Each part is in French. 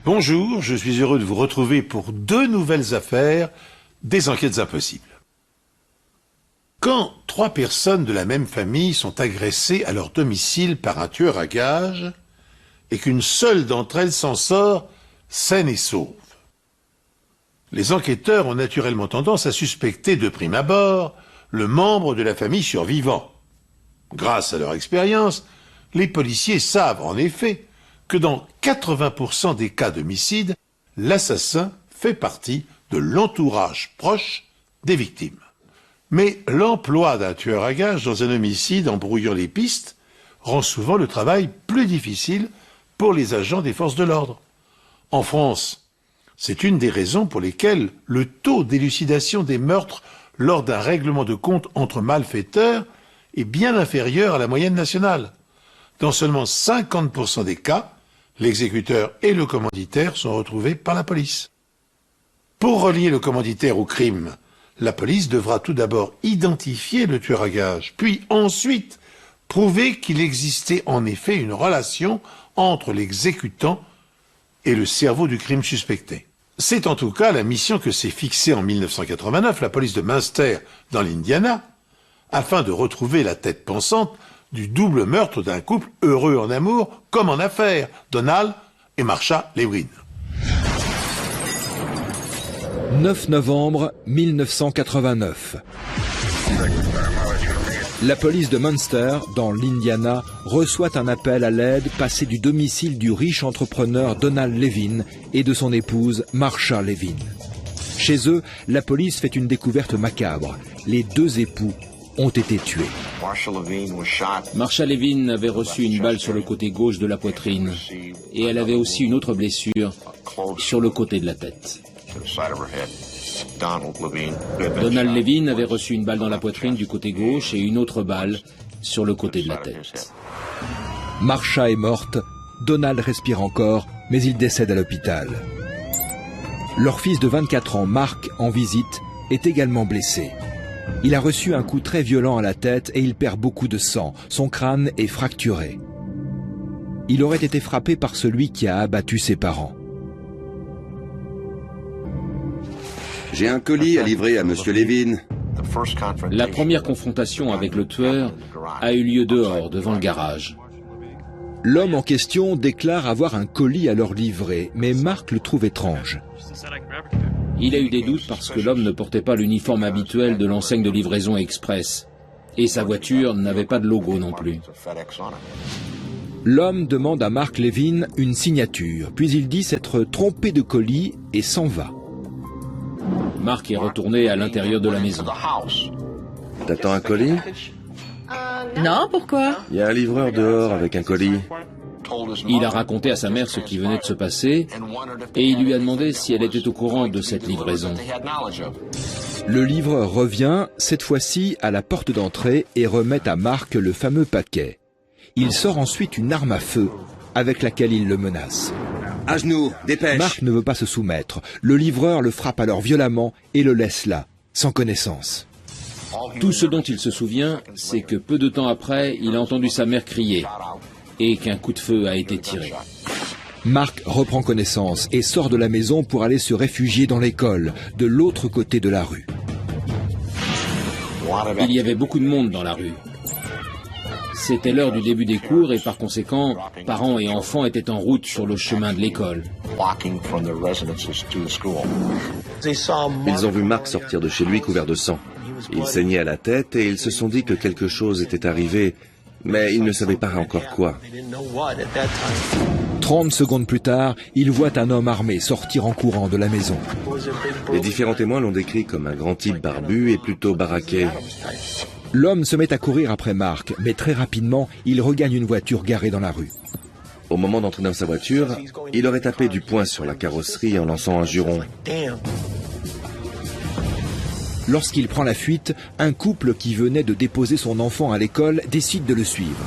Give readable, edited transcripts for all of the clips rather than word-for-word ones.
Bonjour, je suis heureux de vous retrouver pour 2 nouvelles affaires des enquêtes impossibles. Quand 3 personnes de la même famille sont agressées à leur domicile par un tueur à gages et qu'une seule d'entre elles s'en sort saine et sauve, les enquêteurs ont naturellement tendance à suspecter de prime abord le membre de la famille survivant. Grâce à leur expérience, les policiers savent en effet que dans 80% des cas d'homicide, l'assassin fait partie de l'entourage proche des victimes. Mais l'emploi d'un tueur à gages dans un homicide en brouillant les pistes rend souvent le travail plus difficile pour les agents des forces de l'ordre. En France, c'est une des raisons pour lesquelles le taux d'élucidation des meurtres lors d'un règlement de compte entre malfaiteurs est bien inférieur à la moyenne nationale. Dans seulement 50% des cas, l'exécuteur et le commanditaire sont retrouvés par la police. Pour relier le commanditaire au crime, la police devra tout d'abord identifier le tueur à gages, puis ensuite prouver qu'il existait en effet une relation entre l'exécutant et le cerveau du crime suspecté. C'est en tout cas la mission que s'est fixée en 1989 la police de Münster dans l'Indiana, afin de retrouver la tête pensante du double meurtre d'un couple heureux en amour comme en affaires, Donald et Marsha Lewin. 9 novembre 1989. La police de Münster, dans l'Indiana, reçoit un appel à l'aide passé du domicile du riche entrepreneur Donald Lewin et de son épouse Marsha Lewin. Chez eux, la police fait une découverte macabre. Les 2 époux ont été tués. Marsha Lewin avait reçu une balle sur le côté gauche de la poitrine et elle avait aussi une autre blessure sur le côté de la tête. Donald Lewin avait reçu une balle dans la poitrine du côté gauche et une autre balle sur le côté de la tête. Marsha est morte, Donald respire encore, mais il décède à l'hôpital. Leur fils de 24 ans, Mark, en visite, est également blessé. Il a reçu un coup très violent à la tête et il perd beaucoup de sang. Son crâne est fracturé. Il aurait été frappé par celui qui a abattu ses parents. J'ai un colis à livrer à Monsieur Lewin. La première confrontation avec le tueur a eu lieu dehors, devant le garage. L'homme en question déclare avoir un colis à leur livrer, mais Mark le trouve étrange. Il a eu des doutes parce que l'homme ne portait pas l'uniforme habituel de l'enseigne de livraison express. Et sa voiture n'avait pas de logo non plus. L'homme demande à Mark Lewin une signature, puis il dit s'être trompé de colis et s'en va. Mark est retourné à l'intérieur de la maison. T'attends un colis? Non, pourquoi? Il y a un livreur dehors avec un colis. Il a raconté à sa mère ce qui venait de se passer et il lui a demandé si elle était au courant de cette livraison. Le livreur revient, cette fois-ci à la porte d'entrée, et remet à Mark le fameux paquet. Il sort ensuite une arme à feu avec laquelle il le menace. À genoux, dépêche! Mark ne veut pas se soumettre. Le livreur le frappe alors violemment et le laisse là, sans connaissance. Tout ce dont il se souvient, c'est que peu de temps après, il a entendu sa mère crier et qu'un coup de feu a été tiré. Mark reprend connaissance et sort de la maison pour aller se réfugier dans l'école, de l'autre côté de la rue. Il y avait beaucoup de monde dans la rue. C'était l'heure du début des cours et par conséquent, parents et enfants étaient en route sur le chemin de l'école. Ils ont vu Mark sortir de chez lui couvert de sang. Il saignait à la tête et ils se sont dit que quelque chose était arrivé, mais ils ne savaient pas encore quoi. 30 secondes plus tard, ils voient un homme armé sortir en courant de la maison. Les différents témoins l'ont décrit comme un grand type barbu et plutôt baraqué. L'homme se met à courir après Mark, mais très rapidement, il regagne une voiture garée dans la rue. Au moment d'entrer dans sa voiture, il aurait tapé du poing sur la carrosserie en lançant un juron. Lorsqu'il prend la fuite, un couple qui venait de déposer son enfant à l'école décide de le suivre.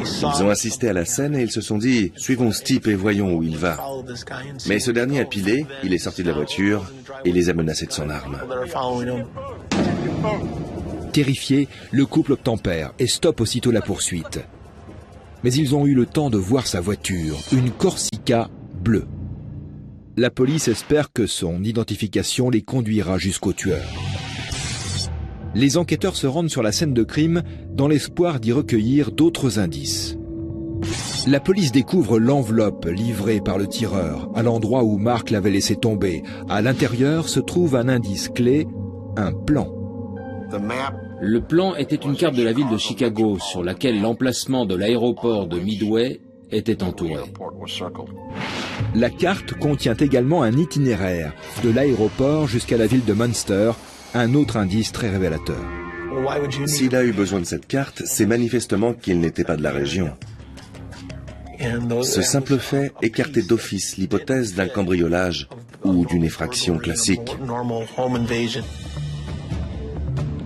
Ils ont assisté à la scène et ils se sont dit « Suivons ce type et voyons où il va ». Mais ce dernier a pilé, il est sorti de la voiture et les a menacés de son arme. Terrifié, le couple obtempère et stoppe aussitôt la poursuite. mais ils ont eu le temps de voir sa voiture, une Corsica bleue. La police espère que son identification les conduira jusqu'au tueur. Les enquêteurs se rendent sur la scène de crime dans l'espoir d'y recueillir d'autres indices. La police découvre l'enveloppe livrée par le tireur à l'endroit où Mark l'avait laissé tomber. À l'intérieur se trouve un indice clé, un plan. Le plan était une carte de la ville de Chicago sur laquelle l'emplacement de l'aéroport de Midway était entouré. La carte contient également un itinéraire de l'aéroport jusqu'à la ville de Munster, un autre indice très révélateur. S'il a eu besoin de cette carte, c'est manifestement qu'il n'était pas de la région. Ce simple fait écartait d'office l'hypothèse d'un cambriolage ou d'une effraction classique.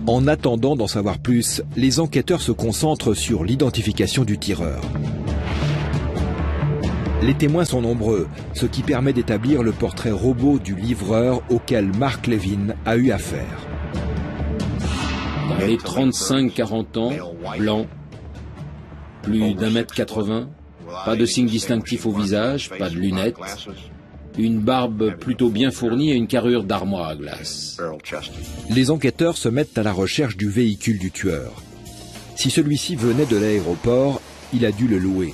En attendant d'en savoir plus, les enquêteurs se concentrent sur l'identification du tireur. Les témoins sont nombreux, ce qui permet d'établir le portrait robot du livreur auquel Mark Levin a eu affaire. Dans les 35-40 ans, blanc, plus d'1,80 m, pas de signe distinctif au visage, pas de lunettes, une barbe plutôt bien fournie et une carrure d'armoire à glace. Les enquêteurs se mettent à la recherche du véhicule du tueur. Si celui-ci venait de l'aéroport, il a dû le louer.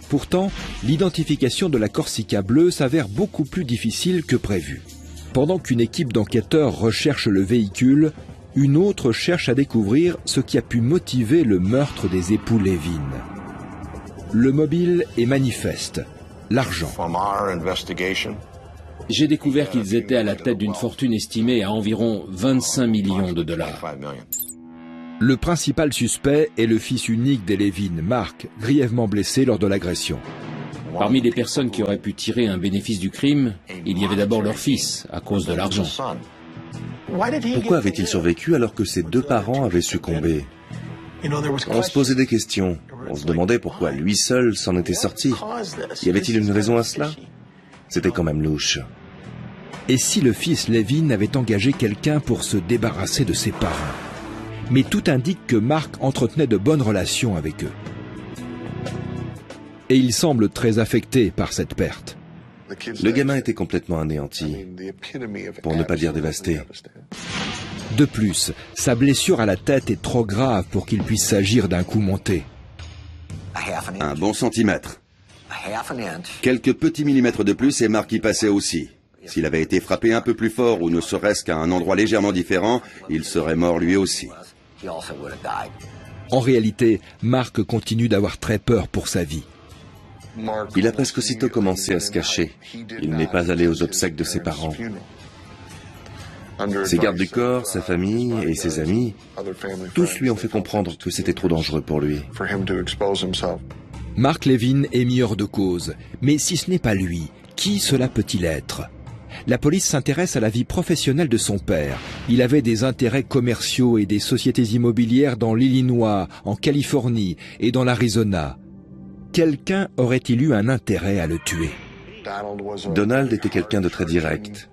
Pourtant, l'identification de la Corsica bleue s'avère beaucoup plus difficile que prévu. Pendant qu'une équipe d'enquêteurs recherche le véhicule, une autre cherche à découvrir ce qui a pu motiver le meurtre des époux Levin. Le mobile est manifeste, l'argent. J'ai découvert qu'ils étaient à la tête d'une fortune estimée à environ 25 millions de dollars. Le principal suspect est le fils unique des Levin, Mark, grièvement blessé lors de l'agression. Parmi les personnes qui auraient pu tirer un bénéfice du crime, il y avait d'abord leur fils, à cause de l'argent. Pourquoi avait-il survécu alors que ses deux parents avaient succombé? On se posait des questions. On se demandait pourquoi lui seul s'en était sorti. Y avait-il une raison à cela? C'était quand même louche. Et si le fils Levin avait engagé quelqu'un pour se débarrasser de ses parents? Mais tout indique que Mark entretenait de bonnes relations avec eux. Et il semble très affecté par cette perte. Le gamin était complètement anéanti, pour ne pas dire dévasté. De plus, sa blessure à la tête est trop grave pour qu'il puisse s'agir d'un coup monté. Un bon centimètre. Quelques petits millimètres de plus et Mark y passait aussi. S'il avait été frappé un peu plus fort ou ne serait-ce qu'à un endroit légèrement différent, il serait mort lui aussi. En réalité, Mark continue d'avoir très peur pour sa vie. Il a presque aussitôt commencé à se cacher. Il n'est pas allé aux obsèques de ses parents. Ses gardes du corps, sa famille et ses amis, tous lui ont fait comprendre que c'était trop dangereux pour lui. Mark Levin est mis hors de cause, mais si ce n'est pas lui, qui cela peut-il être? La police s'intéresse à la vie professionnelle de son père. Il avait des intérêts commerciaux et des sociétés immobilières dans l'Illinois, en Californie et dans l'Arizona. Quelqu'un aurait-il eu un intérêt à le tuer? Donald était quelqu'un de très direct.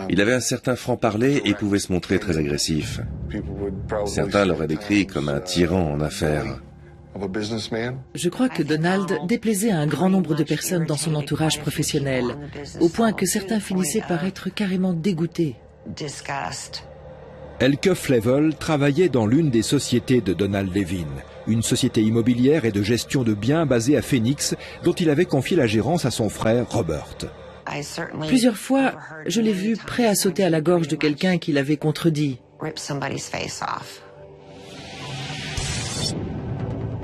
Il avait un certain franc-parler et pouvait se montrer très agressif. Certains l'auraient décrit comme un tyran en affaires. Je crois que Donald déplaisait à un grand nombre de personnes dans son entourage professionnel, au point que certains finissaient par être carrément dégoûtés. Elke Flevel travaillait dans l'une des sociétés de Donald Levin, une société immobilière et de gestion de biens basée à Phoenix, dont il avait confié la gérance à son frère Robert. Plusieurs fois, je l'ai vu prêt à sauter à la gorge de quelqu'un qui l'avait contredit.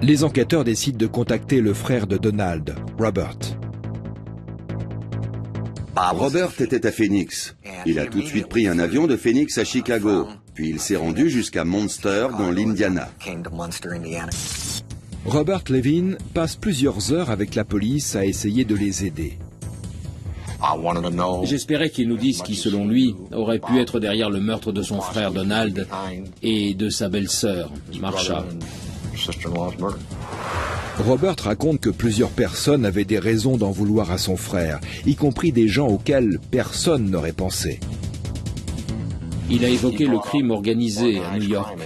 Les enquêteurs décident de contacter le frère de Donald, Robert. Robert était à Phoenix. Il a tout de suite pris un avion de Phoenix à Chicago, puis il s'est rendu jusqu'à Munster dans l'Indiana. Robert Levin passe plusieurs heures avec la police à essayer de les aider. J'espérais qu'il nous dise qui, selon lui, aurait pu être derrière le meurtre de son frère Donald et de sa belle-sœur, Marsha. Robert raconte que plusieurs personnes avaient des raisons d'en vouloir à son frère, y compris des gens auxquels personne n'aurait pensé. Il a évoqué le crime organisé à New York.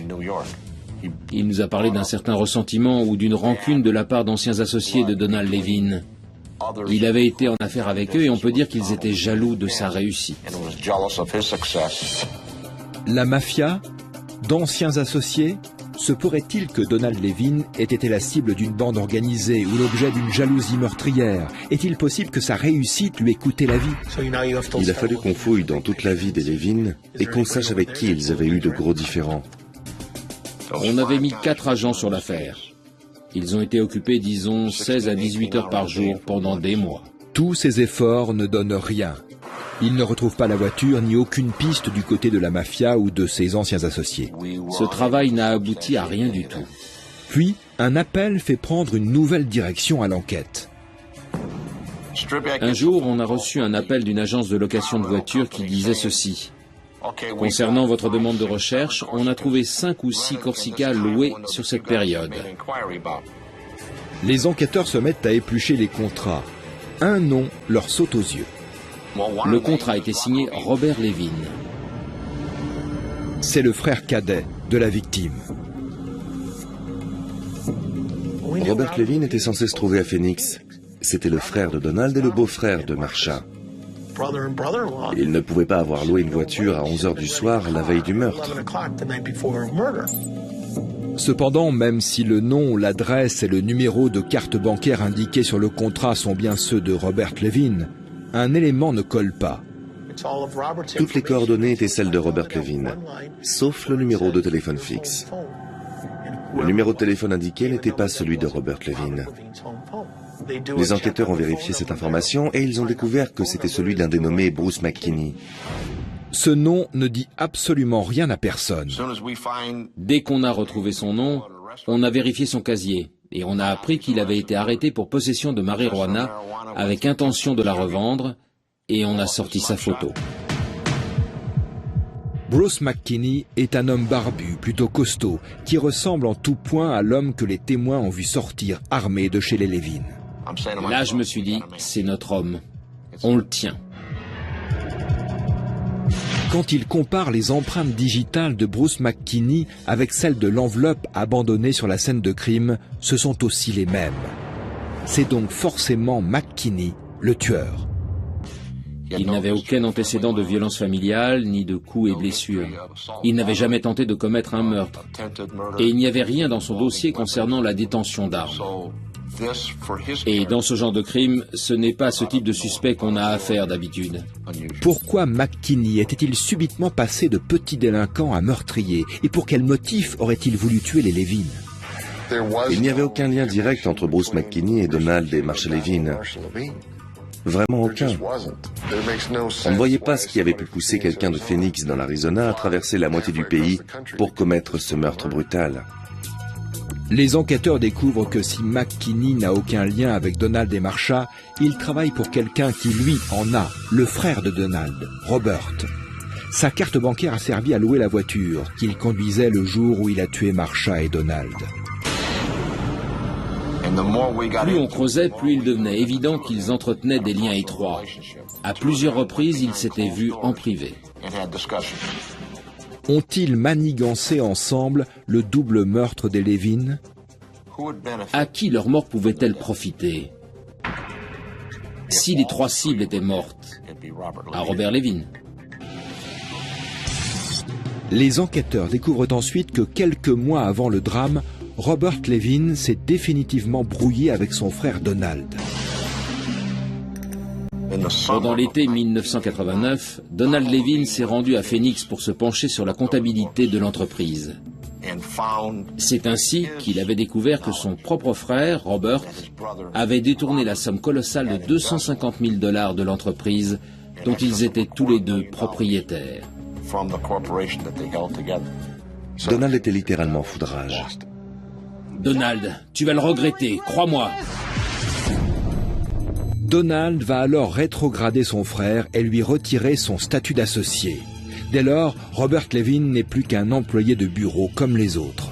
Il nous a parlé d'un certain ressentiment ou d'une rancune de la part d'anciens associés de Donald Levin. Il avait été en affaire avec eux et on peut dire qu'ils étaient jaloux de sa réussite. La mafia, d'anciens associés, se pourrait-il que Donald Levin ait été la cible d'une bande organisée ou l'objet d'une jalousie meurtrière? Est-il possible que sa réussite lui ait coûté la vie? Il a fallu qu'on fouille dans toute la vie des Levin et qu'on sache avec qui ils avaient eu de gros différends. On avait mis 4 agents sur l'affaire. Ils ont été occupés, disons, 16 à 18 heures par jour pendant des mois. Tous ces efforts ne donnent rien. Ils ne retrouvent pas la voiture ni aucune piste du côté de la mafia ou de ses anciens associés. Ce travail n'a abouti à rien du tout. Puis, un appel fait prendre une nouvelle direction à l'enquête. Un jour, on a reçu un appel d'une agence de location de voitures qui disait ceci. Concernant votre demande de recherche, on a trouvé 5 ou 6 Corsica loués sur cette période. Les enquêteurs se mettent à éplucher les contrats. Un nom leur saute aux yeux. Le contrat a été signé Robert Levin. C'est le frère cadet de la victime. Robert Levin était censé se trouver à Phoenix. C'était le frère de Donald et le beau-frère de Marsha. Il ne pouvait pas avoir loué une voiture à 11 heures du soir la veille du meurtre. Cependant, même si le nom, l'adresse et le numéro de carte bancaire indiqués sur le contrat sont bien ceux de Robert Levin, un élément ne colle pas. Toutes les coordonnées étaient celles de Robert Levin, sauf le numéro de téléphone fixe. Le numéro de téléphone indiqué n'était pas celui de Robert Levin. Les enquêteurs ont vérifié cette information et ils ont découvert que c'était celui d'un dénommé Bruce McKinney. Ce nom ne dit absolument rien à personne. Dès qu'on a retrouvé son nom, on a vérifié son casier et on a appris qu'il avait été arrêté pour possession de marijuana avec intention de la revendre et on a sorti sa photo. Bruce McKinney est un homme barbu, plutôt costaud, qui ressemble en tout point à l'homme que les témoins ont vu sortir armé de chez les Levin. Là, je me suis dit, c'est notre homme. On le tient. Quand il compare les empreintes digitales de Bruce McKinney avec celles de l'enveloppe abandonnée sur la scène de crime, ce sont aussi les mêmes. C'est donc forcément McKinney, le tueur. Il n'avait aucun antécédent de violence familiale, ni de coups et blessures. Il n'avait jamais tenté de commettre un meurtre. Et il n'y avait rien dans son dossier concernant la détention d'armes. Et dans ce genre de crime, ce n'est pas ce type de suspect qu'on a affaire d'habitude. Pourquoi McKinney était-il subitement passé de petit délinquant à meurtrier? Et pour quel motif aurait-il voulu tuer les Levin? Il n'y avait aucun lien direct entre Bruce McKinney et Donald et Marsha Levin. Vraiment aucun. On ne voyait pas ce qui avait pu pousser quelqu'un de Phoenix dans l'Arizona à traverser la moitié du pays pour commettre ce meurtre brutal. Les enquêteurs découvrent que si McKinney n'a aucun lien avec Donald et Marsha, il travaille pour quelqu'un qui, lui, en a, le frère de Donald, Robert. Sa carte bancaire a servi à louer la voiture qu'il conduisait le jour où il a tué Marsha et Donald. Plus on creusait, plus il devenait évident qu'ils entretenaient des liens étroits. À plusieurs reprises, ils s'étaient vus en privé. Ont-ils manigancé ensemble le double meurtre des Levin? À qui leur mort pouvait-elle profiter? Si les 3 cibles étaient mortes, à Robert Levin. Les enquêteurs découvrent ensuite que quelques mois avant le drame, Robert Levin s'est définitivement brouillé avec son frère Donald. Pendant l'été 1989, Donald Levin s'est rendu à Phoenix pour se pencher sur la comptabilité de l'entreprise. C'est ainsi qu'il avait découvert que son propre frère, Robert, avait détourné la somme colossale de $250 000 de l'entreprise dont ils étaient tous les deux propriétaires. Donald était littéralement foudrage. Donald, tu vas le regretter, crois-moi. Donald va alors rétrograder son frère et lui retirer son statut d'associé. Dès lors, Robert Levin n'est plus qu'un employé de bureau comme les autres.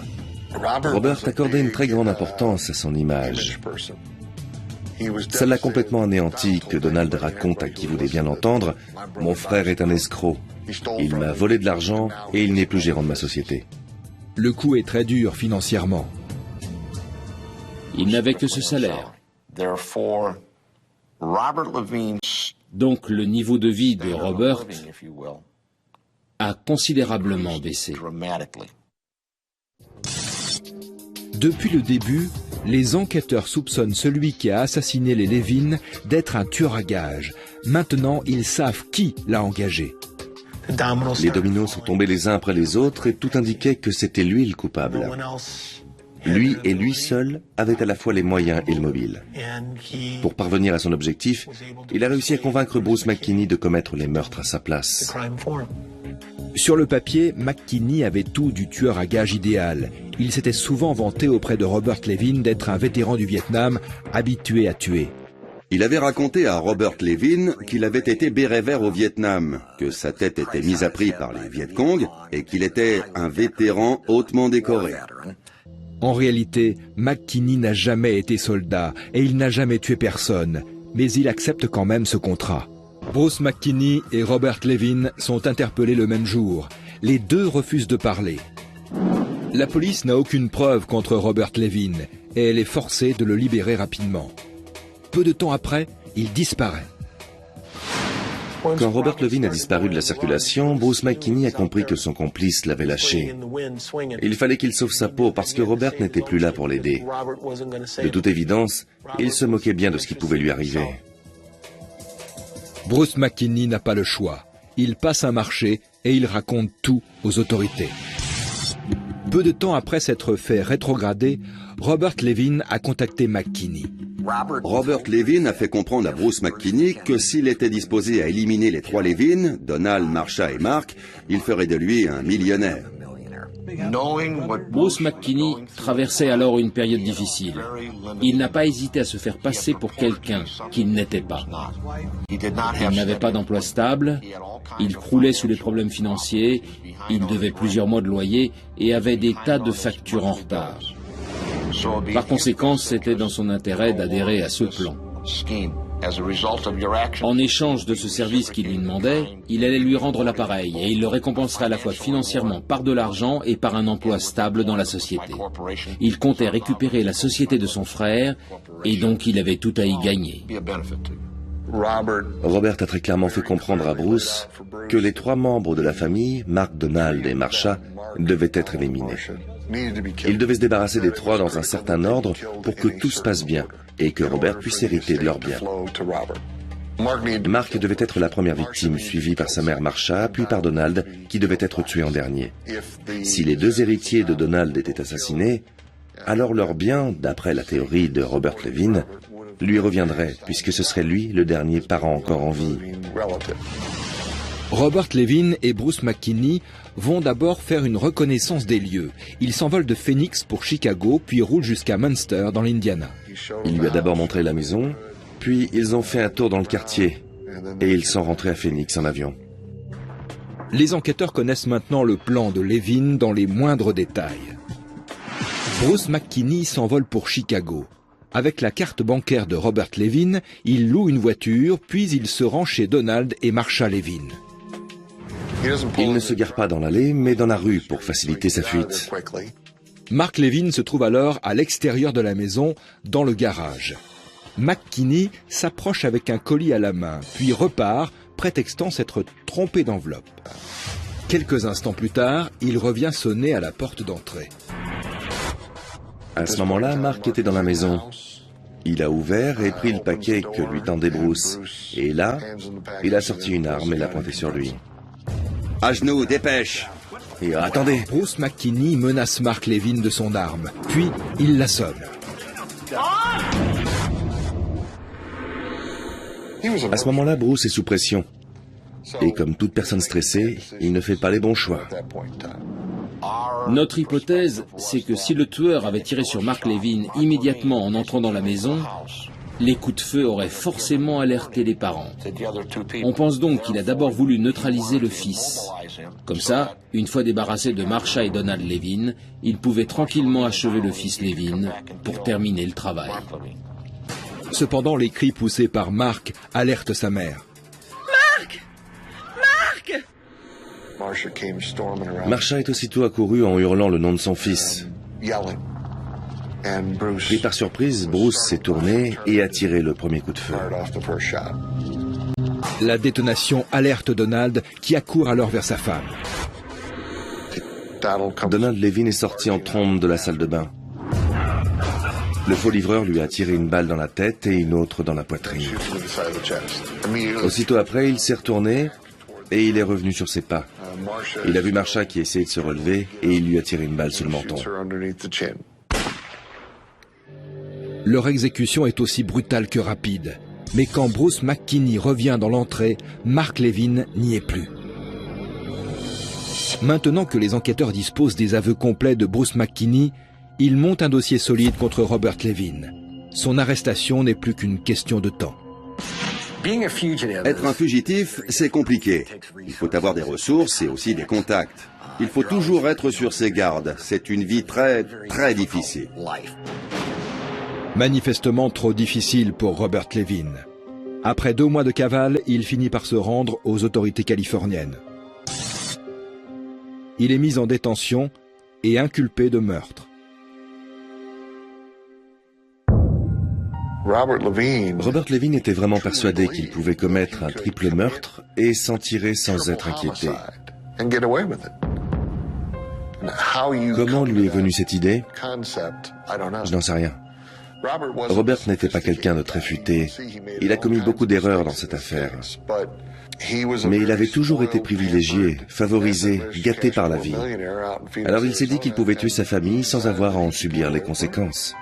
Robert accordait une très grande importance à son image. Ça l'a complètement anéanti que Donald raconte à qui voulait bien l'entendre « Mon frère est un escroc. Il m'a volé de l'argent et il n'est plus gérant de ma société. » Le coup est très dur financièrement. Il n'avait que ce salaire. Donc le niveau de vie de Robert a considérablement baissé. Depuis le début, les enquêteurs soupçonnent celui qui a assassiné les Levin d'être un tueur à gages. Maintenant, ils savent qui l'a engagé. Les dominos sont tombés les uns après les autres et tout indiquait que c'était lui le coupable. Lui et lui seul avaient à la fois les moyens et le mobile. Pour parvenir à son objectif, il a réussi à convaincre Bruce McKinney de commettre les meurtres à sa place. Sur le papier, McKinney avait tout du tueur à gages idéal. Il s'était souvent vanté auprès de Robert Levin d'être un vétéran du Vietnam, habitué à tuer. Il avait raconté à Robert Levin qu'il avait été béret vert au Vietnam, que sa tête était mise à prix par les Viet Cong et qu'il était un vétéran hautement décoré. En réalité, McKinney n'a jamais été soldat et il n'a jamais tué personne, mais il accepte quand même ce contrat. Bruce McKinney et Robert Levin sont interpellés le même jour. Les deux refusent de parler. La police n'a aucune preuve contre Robert Levin et elle est forcée de le libérer rapidement. Peu de temps après, il disparaît. Quand Robert Levin a disparu de la circulation, Bruce McKinney a compris que son complice l'avait lâché. Il fallait qu'il sauve sa peau parce que Robert n'était plus là pour l'aider. De toute évidence, il se moquait bien de ce qui pouvait lui arriver. Bruce McKinney n'a pas le choix. Il passe un marché et il raconte tout aux autorités. Peu de temps après s'être fait rétrograder, Robert Levin a contacté McKinney. Robert Levin a fait comprendre à Bruce McKinney que s'il était disposé à éliminer les trois Levin, Donald, Marsha et Mark, il ferait de lui un millionnaire. Bruce McKinney traversait alors une période difficile. Il n'a pas hésité à se faire passer pour quelqu'un qu'il n'était pas. Il n'avait pas d'emploi stable, il croulait sous les problèmes financiers, il devait plusieurs mois de loyer et avait des tas de factures en retard. Par conséquent, c'était dans son intérêt d'adhérer à ce plan. En échange de ce service qu'il lui demandait, il allait lui rendre l'appareil et il le récompenserait à la fois financièrement par de l'argent et par un emploi stable dans la société. Il comptait récupérer la société de son frère et donc il avait tout à y gagner. Robert a très clairement fait comprendre à Bruce que les trois membres de la famille, Mark, Donald et Marsha, devaient être éliminés. Ils devaient se débarrasser des trois dans un certain ordre pour que tout se passe bien et que Robert puisse hériter de leurs biens. Mark devait être la première victime, suivie par sa mère Marsha, puis par Donald, qui devait être tué en dernier. Si les deux héritiers de Donald étaient assassinés, alors leurs biens, d'après la théorie de Robert Levin, lui reviendraient, puisque ce serait lui le dernier parent encore en vie. Robert Levin et Bruce McKinney vont d'abord faire une reconnaissance des lieux. Ils s'envolent de Phoenix pour Chicago, puis roulent jusqu'à Munster, dans l'Indiana. Il lui a d'abord montré la maison, puis ils ont fait un tour dans le quartier, et ils sont rentrés à Phoenix en avion. Les enquêteurs connaissent maintenant le plan de Levin dans les moindres détails. Bruce McKinney s'envole pour Chicago. Avec la carte bancaire de Robert Levin, il loue une voiture, puis il se rend chez Donald et Marsha Levin. Il ne se gare pas dans l'allée, mais dans la rue pour faciliter sa fuite. Mark Levin se trouve alors à l'extérieur de la maison, dans le garage. McKinney s'approche avec un colis à la main, puis repart, prétextant s'être trompé d'enveloppe. Quelques instants plus tard, il revient sonner à la porte d'entrée. À ce moment-là, Mark était dans la maison. Il a ouvert et pris le paquet que lui tendait Bruce. Et là, il a sorti une arme et l'a pointée sur lui. À genoux, dépêche! Et attendez! Bruce McKinney menace Mark Levin de son arme, puis il l'assomme. À ce moment-là, Bruce est sous pression. Et comme toute personne stressée, il ne fait pas les bons choix. Notre hypothèse, c'est que si le tueur avait tiré sur Mark Levin immédiatement en entrant dans la maison, les coups de feu auraient forcément alerté les parents. On pense donc qu'il a d'abord voulu neutraliser le fils. Comme ça, une fois débarrassé de Marsha et Donald Levin, il pouvait tranquillement achever le fils Levin pour terminer le travail. Cependant, les cris poussés par Mark alertent sa mère. Mark! Mark! Marsha est aussitôt accouru en hurlant le nom de son fils. Pris par surprise, Bruce s'est tourné et a tiré le premier coup de feu. La détonation alerte Donald, qui accourt alors vers sa femme. Donald Levin est sorti en trombe de la salle de bain. Le faux livreur lui a tiré une balle dans la tête et une autre dans la poitrine. Aussitôt après, il s'est retourné et il est revenu sur ses pas. Il a vu Marsha qui essayait de se relever et il lui a tiré une balle sous le menton. Leur exécution est aussi brutale que rapide. Mais quand Bruce McKinney revient dans l'entrée, Mark Levin n'y est plus. Maintenant que les enquêteurs disposent des aveux complets de Bruce McKinney, ils montent un dossier solide contre Robert Levin. Son arrestation n'est plus qu'une question de temps. Être un fugitif, c'est compliqué. Il faut avoir des ressources et aussi des contacts. Il faut toujours être sur ses gardes. C'est une vie très, très difficile. Manifestement trop difficile pour Robert Levin. Après 2 mois de cavale, il finit par se rendre aux autorités californiennes. Il est mis en détention et inculpé de meurtre. Robert Levin était vraiment persuadé qu'il pouvait commettre un triple meurtre et s'en tirer sans être inquiété. Comment lui est venue cette idée? Je n'en sais rien. Robert n'était pas quelqu'un de très futé. Il a commis beaucoup d'erreurs dans cette affaire. Mais il avait toujours été privilégié, favorisé, gâté par la vie. Alors il s'est dit qu'il pouvait tuer sa famille sans avoir à en subir les conséquences.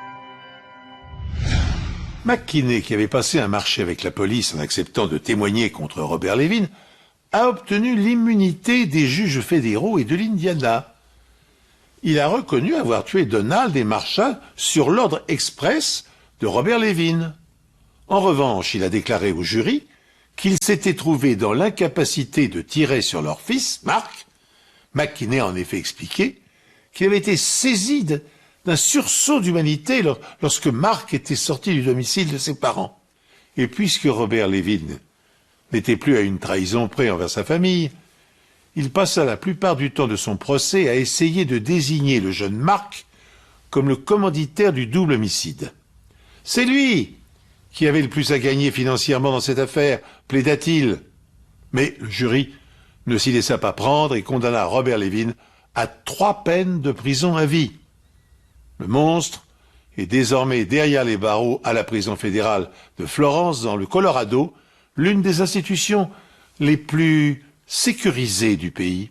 McKinney, qui avait passé un marché avec la police en acceptant de témoigner contre Robert Levin, a obtenu l'immunité des juges fédéraux et de l'Indiana. Il a reconnu avoir tué Donald et Marsha sur l'ordre express de Robert Levin. En revanche, il a déclaré au jury qu'il s'était trouvé dans l'incapacité de tirer sur leur fils, Mark. McKinney a en effet expliqué qu'il avait été saisi d'un sursaut d'humanité lorsque Mark était sorti du domicile de ses parents. Et puisque Robert Levin n'était plus à une trahison près envers sa famille, il passa la plupart du temps de son procès à essayer de désigner le jeune Mark comme le commanditaire du double homicide. C'est lui qui avait le plus à gagner financièrement dans cette affaire, plaida-t-il. Mais le jury ne s'y laissa pas prendre et condamna Robert Levin à 3 peines de prison à vie. Le monstre est désormais derrière les barreaux à la prison fédérale de Florence, dans le Colorado, l'une des institutions les plus sécurisées du pays.